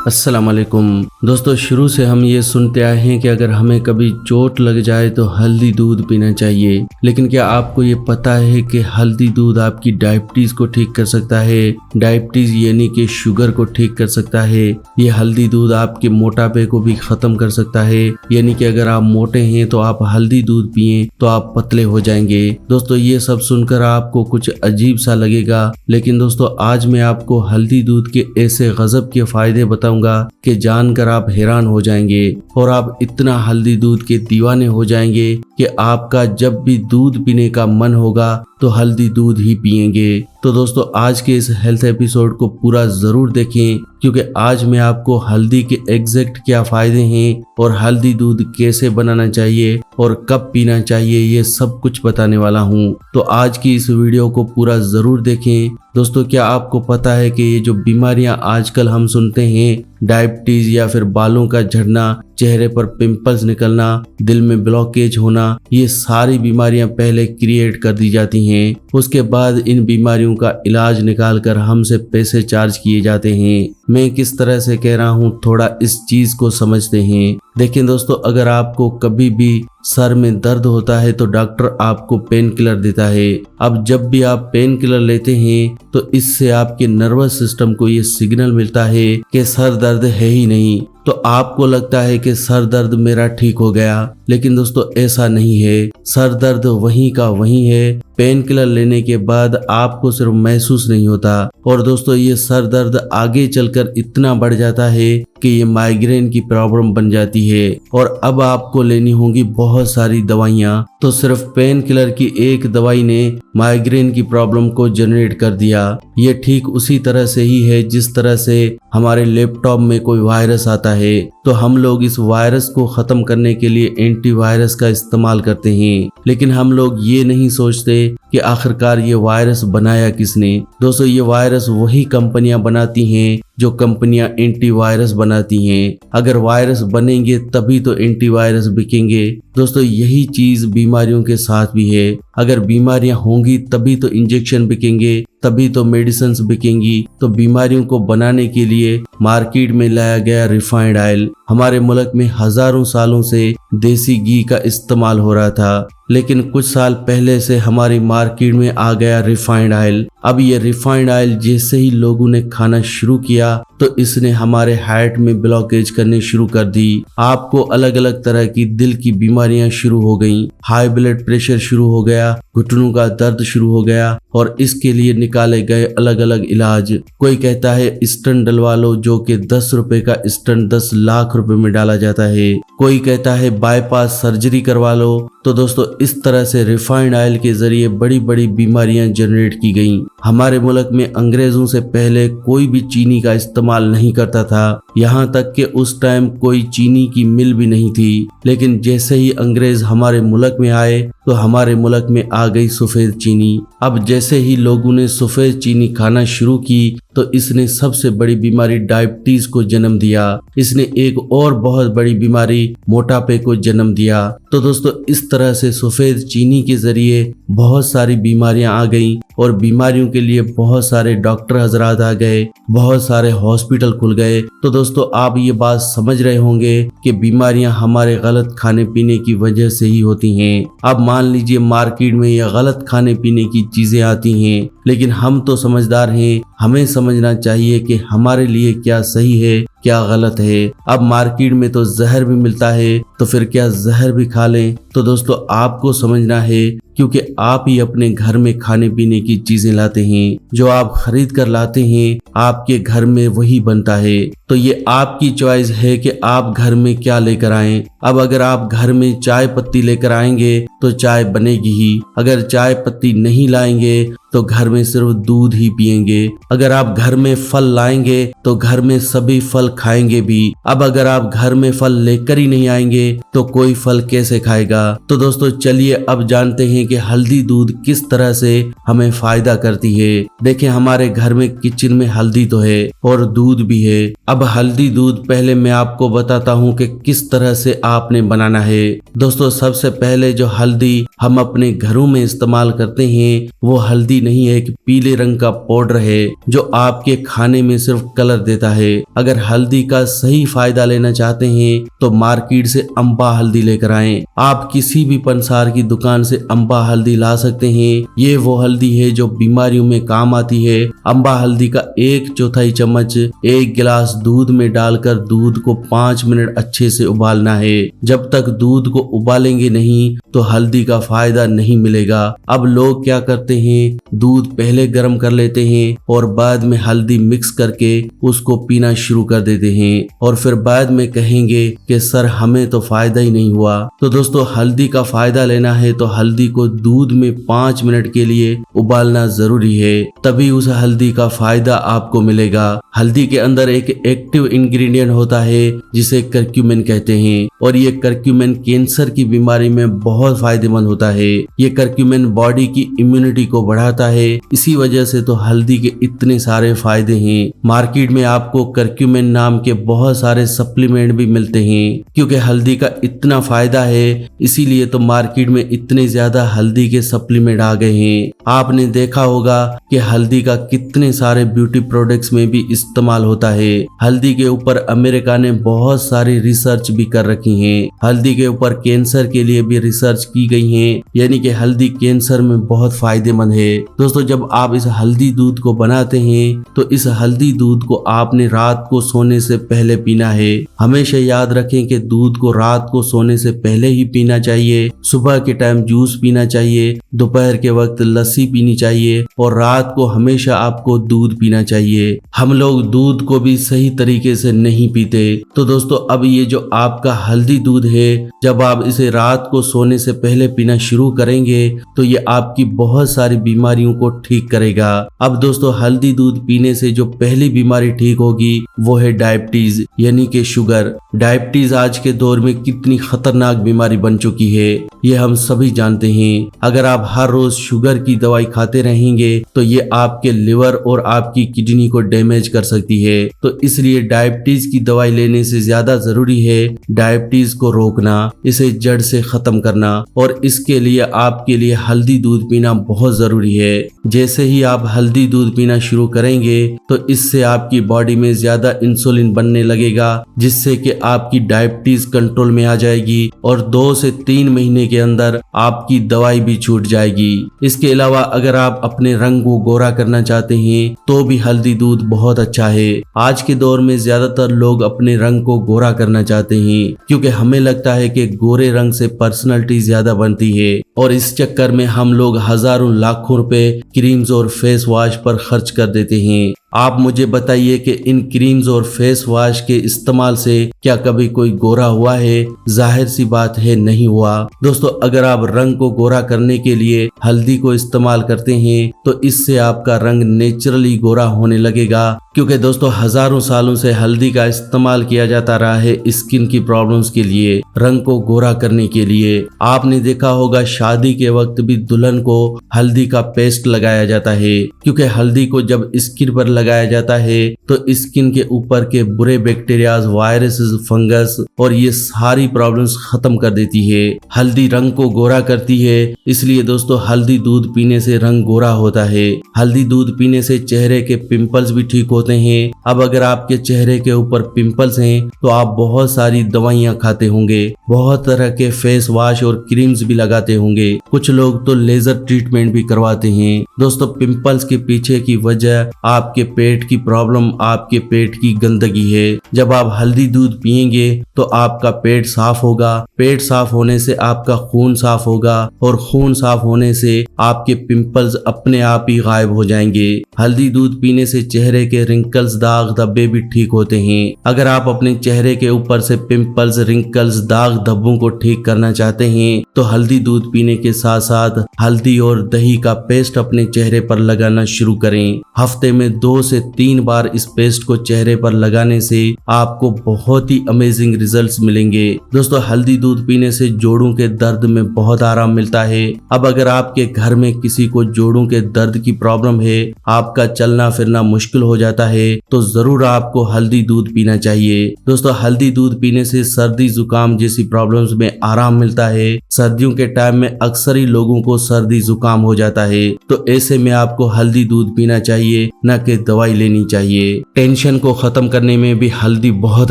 अस्सलाम वालेकुम। दोस्तों, शुरू से हम ये सुनते आए हैं कि अगर हमें कभी चोट लग जाए तो हल्दी दूध पीना चाहिए, लेकिन क्या आपको ये पता है कि हल्दी दूध आपकी डायबिटीज को ठीक कर सकता है? डायबिटीज यानी कि शुगर को ठीक कर सकता है। ये हल्दी दूध आपके मोटापे को भी खत्म कर सकता है, यानी कि अगर आप मोटे हैं तो आप हल्दी दूध पिए तो आप पतले हो जाएंगे। दोस्तों, ये सब सुनकर आपको कुछ अजीब सा लगेगा, लेकिन दोस्तों आज मैं आपको हल्दी दूध के ऐसे गजब के फायदे बताऊंगा कि जानकर आप हैरान हो जाएंगे और आप इतना हल्दी दूध के दीवाने हो जाएंगे कि आपका जब भी दूध पीने का मन होगा तो हल्दी दूध ही पिएंगे। तो दोस्तों, आज के इस हेल्थ एपिसोड को पूरा जरूर देखें, क्योंकि आज मैं आपको हल्दी के एग्जैक्ट क्या फायदे हैं और हल्दी दूध कैसे बनाना चाहिए और कब पीना चाहिए, ये सब कुछ बताने वाला हूँ। तो आज की इस वीडियो को पूरा जरूर देखें। दोस्तों, क्या आपको पता है कि ये जो बीमारियां आजकल हम सुनते हैं, डायबिटीज या फिर बालों का झड़ना, चेहरे पर पिंपल्स निकलना, दिल में ब्लॉकेज होना, ये सारी बीमारियां पहले क्रिएट कर दी जाती हैं। उसके बाद इन बीमारियों का इलाज निकालकर हमसे पैसे चार्ज किए जाते हैं। मैं किस तरह से कह रहा हूँ, थोड़ा इस चीज को समझते हैं। देखिए दोस्तों, अगर आपको कभी भी सर में दर्द होता है तो डॉक्टर आपको पेन किलर देता है। अब जब भी आप पेन किलर लेते हैं तो इससे आपके नर्वस सिस्टम को ये सिग्नल मिलता है कि सर दर्द है ही नहीं, तो आपको लगता है कि सर दर्द मेरा ठीक हो गया, लेकिन दोस्तों ऐसा नहीं है। सर दर्द वहीं का वहीं है। पेन किलर लेने के बाद आपको सिर्फ महसूस नहीं होता, और दोस्तों ये सर दर्द आगे चलकर इतना बढ़ जाता है कि ये माइग्रेन की प्रॉब्लम बन जाती है और अब आपको लेनी होंगी बहुत सारी दवाइयाँ। तो सिर्फ पेन किलर की एक दवाई ने माइग्रेन की प्रॉब्लम को जनरेट कर दिया। ये ठीक उसी तरह से ही है जिस तरह से हमारे लैपटॉप में कोई वायरस आता है तो हम लोग इस वायरस को खत्म करने के लिए एंटीवायरस का इस्तेमाल करते हैं, लेकिन हम लोग ये नहीं सोचते कि आखिरकार ये वायरस बनाया किसने। दोस्तों, ये वायरस वही कंपनियां बनाती हैं जो कंपनियां एंटीवायरस बनाती हैं। अगर वायरस बनेंगे तभी तो एंटीवायरस बिकेंगे। दोस्तों, यही चीज बीमारियों के साथ भी है। अगर बीमारियां होंगी तभी तो इंजेक्शन बिकेंगे, तभी तो मेडिसिन बिकेंगी। तो बीमारियों को बनाने के लिए मार्केट में लाया गया रिफाइंड ऑयल। हमारे मुल्क में हजारों सालों से देसी घी का इस्तेमाल हो रहा था, लेकिन कुछ साल पहले से हमारी मार्केट में आ गया रिफाइंड ऑयल। अब ये रिफाइंड ऑयल जैसे ही लोगों ने खाना शुरू किया तो इसने हमारे हार्ट में ब्लॉकेज करने शुरू कर दी। आपको अलग अलग तरह की दिल की बीमारियां शुरू हो गईं, हाई ब्लड प्रेशर शुरू हो गया, घुटनों का दर्द शुरू हो गया, और इसके लिए निकाले गए अलग अलग इलाज। कोई कहता है स्टंट डलवा लो, जो कि 10 रुपए का स्टंट 10 लाख रुपए में डाला जाता है। कोई कहता है बाईपास सर्जरी करवा लो। तो दोस्तों, इस तरह से रिफाइंड ऑयल के जरिए बड़ी बड़ी बीमारियां जनरेट की गईं। हमारे मुल्क में अंग्रेजों से पहले कोई भी चीनी का इस्तेमाल नहीं करता था, यहाँ तक कि उस टाइम कोई चीनी की मिल भी नहीं थी। लेकिन जैसे ही अंग्रेज हमारे मुल्क में आए तो हमारे मुल्क में आ गई सफेद चीनी। अब जैसे ही लोगों ने सफेद चीनी खाना शुरू की तो इसने सबसे बड़ी बीमारी डायबिटीज को जन्म दिया। इसने एक और बहुत बड़ी बीमारी मोटापे को जन्म दिया। तो दोस्तों, इस तरह से सफेद चीनी के जरिए बहुत सारी बीमारियां आ गईं और बीमारियों के लिए बहुत सारे डॉक्टर हजरात आ गए, बहुत सारे हॉस्पिटल खुल गए। तो दोस्तों, आप ये बात समझ रहे होंगे कि बीमारियां हमारे गलत खाने पीने की वजह से ही होती हैं। अब मान लीजिए मार्केट में ये गलत खाने पीने की चीजें आती हैं, लेकिन हम तो समझदार हैं, हमें समझना चाहिए कि हमारे लिए क्या सही है क्या गलत है। अब मार्केट में तो जहर भी मिलता है, तो फिर क्या जहर भी खा लें? तो दोस्तों, आपको समझना है, क्योंकि आप ही अपने घर में खाने पीने की चीजें लाते हैं। जो आप खरीद कर लाते हैं आपके घर में वही बनता है। तो ये आपकी चॉइस है कि आप घर में क्या लेकर आएं। अब अगर आप घर में चाय पत्ती लेकर आएंगे तो चाय बनेगी ही। अगर चाय पत्ती नहीं लाएंगे तो घर में सिर्फ दूध ही पिएंगे। अगर आप घर में फल लाएंगे तो घर में सभी फल खाएंगे भी। अब अगर आप घर में फल लेकर ही नहीं आएंगे तो कोई फल कैसे खाएगा? तो दोस्तों, चलिए अब जानते हैं कि हल्दी दूध किस तरह से हमें फायदा करती है। देखिए, हमारे घर में किचन में हल्दी तो है और दूध भी है। अब अब हल्दी दूध पहले मैं आपको बताता हूँ कि किस तरह से आपने बनाना है। दोस्तों सबसे पहले जो हल्दी हम अपने घरों में इस्तेमाल करते हैं वो हल्दी नहीं है, एक पीले रंग का पाउडर है जो आपके खाने में सिर्फ कलर देता है। अगर हल्दी का सही फायदा लेना चाहते हैं तो मार्केट से अम्बा हल्दी लेकर आएं। आप किसी भी पंसार की दुकान से अम्बा हल्दी ला सकते हैं। ये वो हल्दी है जो बीमारियों में काम आती है। अम्बा हल्दी का 1/4 चम्मच 1 गिलास दूध में डालकर दूध को 5 मिनट अच्छे से उबालना है। जब तक दूध को उबालेंगे नहीं तो हल्दी का फायदा नहीं मिलेगा। अब लोग क्या करते हैं, दूध पहले गर्म कर लेते हैं और बाद में हल्दी मिक्स करके उसको पीना शुरू कर देते हैं और फिर बाद में कहेंगे कि सर हमें तो फायदा ही नहीं हुआ। तो दोस्तों हल्दी का फायदा लेना है तो हल्दी को दूध में 5 मिनट के लिए उबालना जरूरी है, तभी उस हल्दी का फायदा आपको मिलेगा। हल्दी के अंदर एक एक्टिव इंग्रेडिएंट होता है जिसे करक्यूमिन कहते हैं और ये करक्यूमिन कैंसर की बीमारी में बहुत फायदेमंद होता है। ये करक्यूमिन बॉडी की इम्यूनिटी को बढ़ाता है, इसी वजह से तो हल्दी के इतने सारे फायदे हैं। मार्केट में आपको करक्यूमिन नाम के बहुत सारे सप्लीमेंट भी मिलते हैं। क्योंकि हल्दी का इतना फायदा है इसीलिए तो मार्केट में इतने ज्यादा हल्दी के सप्लीमेंट आ गए हैं। आपने देखा होगा कि हल्दी का कितने सारे ब्यूटी प्रोडक्ट्स में भी इस्तेमाल होता है। हल्दी के ऊपर अमेरिका ने बहुत सारी रिसर्च भी कर रखी है। हल्दी के ऊपर कैंसर के लिए भी रिसर्च की गई है, यानी कि हल्दी कैंसर में बहुत फायदेमंद है। दोस्तों जब आप इस हल्दी दूध को बनाते हैं तो इस हल्दी दूध को आपने रात को सोने से पहले पीना है। हमेशा याद रखें कि दूध को रात को सोने से पहले ही पीना चाहिए। सुबह के टाइम जूस पीना चाहिए, दोपहर के वक्त लस्सी पीनी चाहिए और रात को हमेशा आपको दूध पीना चाहिए। हम लोग दूध को भी सही तरीके से नहीं पीते। तो दोस्तों अब ये जो आपका हल्दी दूध है, जब आप इसे रात को सोने से पहले पीना शुरू करेंगे तो ये आपकी बहुत सारी बीमारियों को ठीक करेगा। अब दोस्तों हल्दी दूध पीने से जो पहली बीमारी ठीक होगी वो है डायबिटीज यानी कि शुगर। डायबिटीज आज के दौर में कितनी खतरनाक बीमारी बन चुकी है ये हम सभी जानते हैं। अगर आप हर रोज शुगर की दवाई खाते रहेंगे तो ये आपके लिवर और आपकी किडनी को डैमेज कर सकती है। तो इसलिए डायबिटीज की दवाई लेने से ज्यादा जरूरी है डायबिटीज को रोकना, इसे जड़ से खत्म करना और इसके लिए आपके लिए हल्दी दूध पीना बहुत जरूरी है। जैसे ही आप हल्दी दूध पीना शुरू करेंगे तो इससे आपकी बॉडी में ज्यादा इंसुलिन बनने लगेगा जिससे कि आपकी डायबिटीज कंट्रोल में आ जाएगी और 2 से 3 महीने के अंदर आपकी दवाई भी छूट जाएगी। इसके अलावा अगर आप अपने रंग को गोरा करना चाहते हैं तो भी हल्दी दूध बहुत अच्छा है। आज के दौर में ज्यादातर लोग अपने रंग को गोरा करना चाहते हैं क्योंकि हमें लगता है कि गोरे रंग से पर्सनालिटी ज्यादा बनती है और इस चक्कर में हम लोग हजारों लाखों रुपए क्रीम्स और फेस वॉश पर खर्च कर देते हैं। आप मुझे बताइए कि इन क्रीम्स और फेस वॉश के इस्तेमाल से क्या कभी कोई गोरा हुआ है? जाहिर सी बात है नहीं हुआ। दोस्तों अगर आप रंग को गोरा करने के लिए हल्दी को इस्तेमाल करते हैं तो इससे आपका रंग नेचुरली गोरा होने लगेगा क्योंकि दोस्तों हजारों सालों से हल्दी का इस्तेमाल किया जाता रहा है स्किन की प्रॉब्लम्स के लिए, रंग को गोरा करने के लिए। आपने देखा होगा शादी के वक्त भी दुल्हन को हल्दी का पेस्ट लगाया जाता है क्योंकि हल्दी को जब स्किन पर लगाया जाता है तो स्किन के ऊपर के बुरे बैक्टीरियाज, वायरसेस, फंगस और ये सारी प्रॉब्लम्स खत्म कर देती है। हल्दी रंग को गोरा करती है, इसलिए दोस्तों हल्दी दूध पीने से रंग गोरा होता है। हल्दी दूध पीने से चेहरे के पिंपल्स भी ठीक होते हैं। अब अगर आपके चेहरे के ऊपर पिंपल्स हैं तो आप बहुत सारी दवाइयां खाते होंगे, बहुत तरह के फेस वॉश और क्रीम्स भी लगाते होंगे, कुछ लोग तो लेजर ट्रीटमेंट भी करवाते हैं। दोस्तों पिंपल्स के पीछे की वजह आपके पेट की प्रॉब्लम, आपके पेट की गंदगी है। जब आप हल्दी दूध पिएंगे तो आपका पेट साफ होगा, पेट साफ होने से आपका खून साफ होगा और खून साफ होने से आपके पिंपल्स अपने आप ही गायब हो जाएंगे। हल्दी दूध पीने से चेहरे के रिंकल्स, दाग धब्बे भी ठीक होते हैं। अगर आप अपने चेहरे के ऊपर से पिंपल्स, रिंकल्स, दाग धब्बों को ठीक करना चाहते हैं तो हल्दी दूध पीने के साथ साथ हल्दी और दही का पेस्ट अपने चेहरे पर लगाना शुरू करें। हफ्ते में 2 से 3 बार इस पेस्ट को चेहरे पर लगाने से आपको बहुत ही अमेजिंग रिजल्ट्स मिलेंगे। दोस्तों हल्दी दूध पीने से जोड़ों के दर्द में बहुत आराम मिलता है। अब अगर आपके घर में किसी को जोड़ों के दर्द की प्रॉब्लम है, आपका चलना फिरना मुश्किल हो जाता जाता है तो जरूर आपको हल्दी दूध पीना चाहिए। दोस्तों, हल्दी दूध पीने से सर्दी जुकाम जैसी प्रॉब्लम्स में आराम मिलता है। सर्दियों के टाइम में अक्सर ही लोगों को सर्दी जुकाम हो जाता है, तो ऐसे में आपको हल्दी दूध पीना चाहिए, न कि दवाई लेनी चाहिए। टेंशन को खत्म करने में भी हल्दी बहुत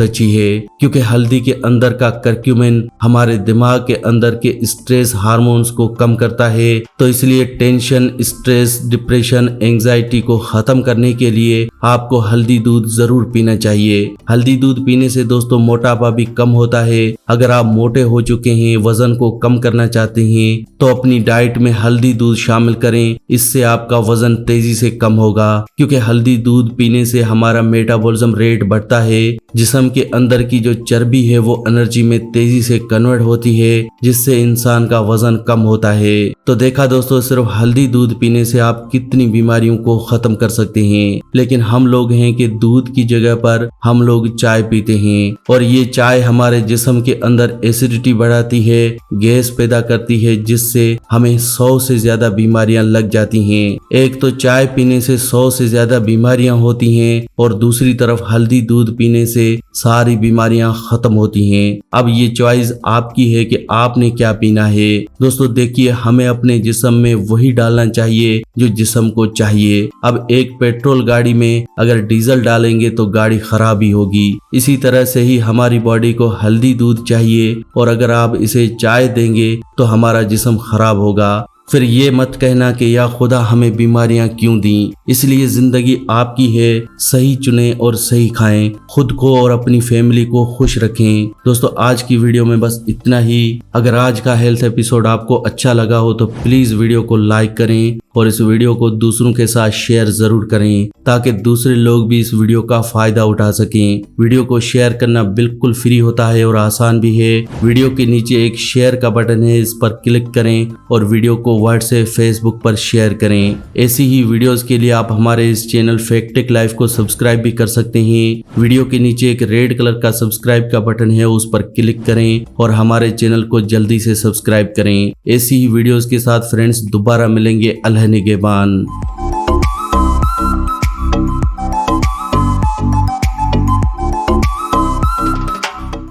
अच्छी है, क्योंकि हल्दी के अंदर का करक्यूमिन हमारे दिमाग के अंदर के स्ट्रेस हार्मोन्स को कम करता है। तो इसलिए टेंशन, स्ट्रेस, डिप्रेशन, एंजाइटी को खत्म करने के लिए आपको हल्दी दूध जरूर पीना चाहिए। हल्दी दूध पीने से दोस्तों मोटापा भी कम होता है। अगर आप मोटे हो चुके हैं, वजन को कम करना चाहते हैं, तो अपनी डाइट में हल्दी दूध शामिल करें। इससे आपका वजन तेजी से कम होगा, क्योंकि हल्दी दूध पीने से हमारा मेटाबॉलिज्म रेट बढ़ता है। जिस्म के अंदर की जो चर्बी है वो एनर्जी में तेजी से कन्वर्ट होती है, जिससे इंसान का वजन कम होता है। तो देखा दोस्तों, सिर्फ हल्दी दूध पीने से आप कितनी बीमारियों को खत्म कर सकते हैं। लेकिन हम लोग हैं कि दूध की जगह पर हम लोग चाय पीते हैं, और ये चाय हमारे जिस्म के अंदर एसिडिटी बढ़ाती है, गैस पैदा करती है, जिससे हमें 100 से ज्यादा बीमारियां लग जाती हैं। एक तो चाय पीने से 100 से ज्यादा बीमारियां होती हैं, और दूसरी तरफ हल्दी दूध पीने से सारी बीमारियां खत्म होती हैं। अब ये चॉइस आपकी है कि आपने क्या पीना है। दोस्तों देखिए, हमें अपने जिस्म में वही डालना चाहिए जो जिस्म को चाहिए। अब एक पेट्रोल गाड़ी में अगर डीजल डालेंगे तो गाड़ी खराब ही होगी। इसी तरह से ही हमारी बॉडी को हल्दी दूध चाहिए, और अगर आप इसे चाय देंगे तो हमारा जिस्म खराब होगा। फिर ये मत कहना कि या खुदा हमें बीमारियां क्यों दी। इसलिए जिंदगी आपकी है, सही चुनें और सही खाएं, खुद को और अपनी फैमिली को खुश रखें। दोस्तों, आज की वीडियो में बस इतना ही। अगर आज का हेल्थ एपिसोड आपको अच्छा लगा हो तो प्लीज वीडियो को लाइक करें, और इस वीडियो को दूसरों के साथ शेयर जरूर करें, ताकि दूसरे लोग भी इस वीडियो का फायदा उठा सकें। वीडियो को शेयर करना बिल्कुल फ्री होता है और आसान भी है। वीडियो के नीचे एक शेयर का बटन है, इस पर क्लिक करें और वीडियो को व्हाट्सएप, फेसबुक पर शेयर करें। ऐसी ही वीडियोस के लिए आप हमारे इस चैनल फैक्टिक लाइफ को सब्सक्राइब भी कर सकते हैं। वीडियो के नीचे एक रेड कलर का सब्सक्राइब का बटन है, उस पर क्लिक करें और हमारे चैनल को जल्दी से सब्सक्राइब करें। ऐसी ही वीडियोस के साथ फ्रेंड्स दोबारा मिलेंगे। अलह निगहबान।